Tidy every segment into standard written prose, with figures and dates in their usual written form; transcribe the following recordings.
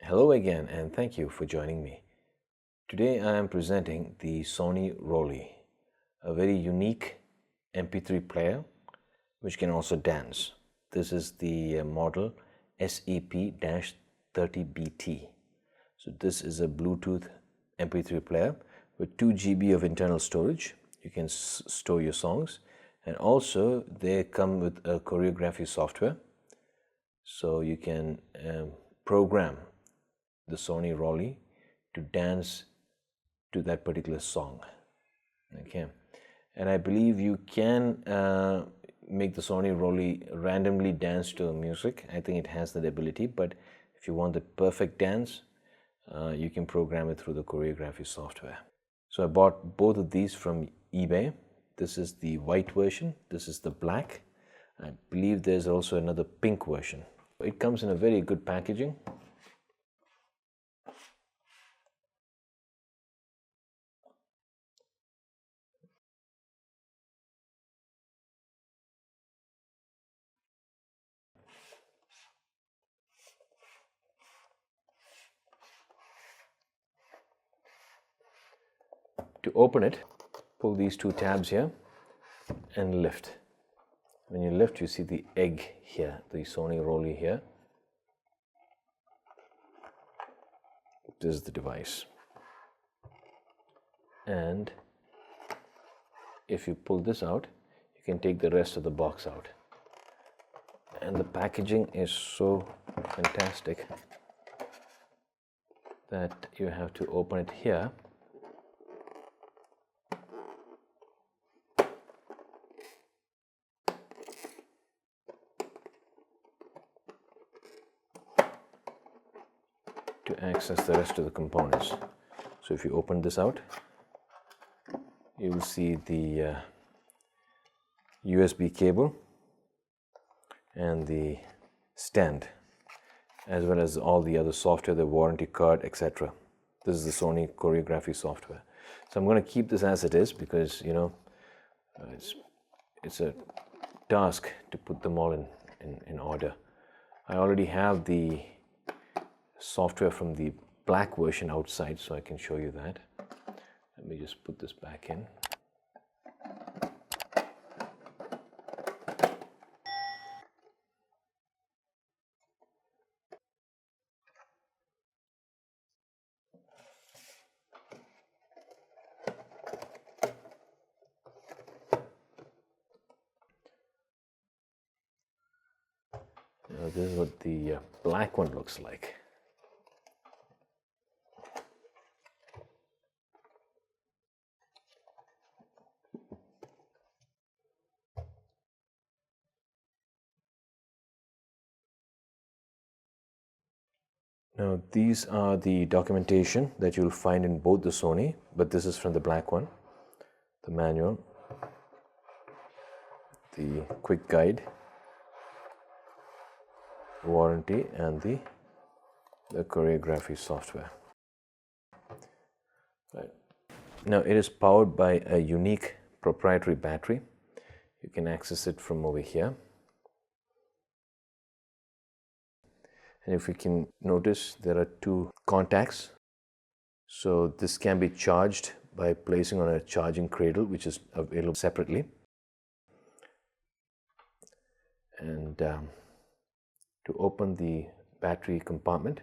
Hello again, and thank you for joining me. Today I am presenting the Sony Rolly, a very unique MP3 player which can also dance. This is the model SEP-30BT. So this is a Bluetooth MP3 player with 2 GB of internal storage. You can store your songs, and also they come with a choreography software, so you can program the Sony Rolly to dance to that particular song. Okay, and I believe you can make the Sony Rolly randomly dance to music. I think it has that ability, but if you want the perfect dance, you can program it through the choreography software. So I bought both of these from eBay. This is the white version, this is the black. I believe there's also another pink version. It comes in a very good packaging. To open it, pull these 2 tabs here and lift. When you lift, you see the egg here, the Sony Rolly here. This is the device. And if you pull this out, you can take the rest of the box out. And the packaging is so fantastic that you have to open it here. To access the rest of the components. So if you open this out, you will see the USB cable and the stand, as well as all the other software, the warranty card, etc. This is the Sony choreography software. So I'm going to keep this as it is because it's a task to put them all in order. I already have the software from the black version outside, so I can show you that. Let me just put this back in. Now, this is what the black one looks like. Now, these are the documentation that you'll find in both the Sony, but this is from the black one, the manual, the quick guide, warranty, and the choreography software. Right. Now, it is powered by a unique proprietary battery. You can access it from over here. And if you can notice, there are 2 contacts. So this can be charged by placing on a charging cradle, which is available separately. And to open the battery compartment,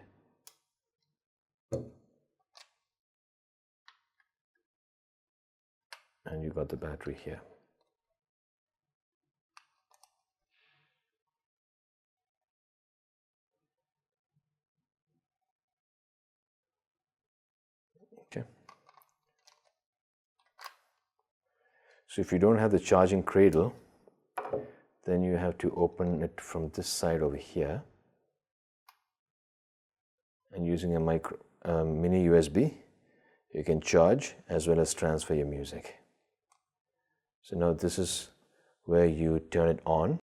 and you got the battery here. Okay. So if you don't have the charging cradle, then you have to open it from this side over here, and using a mini USB, you can charge as well as transfer your music. So now this is where you turn it on.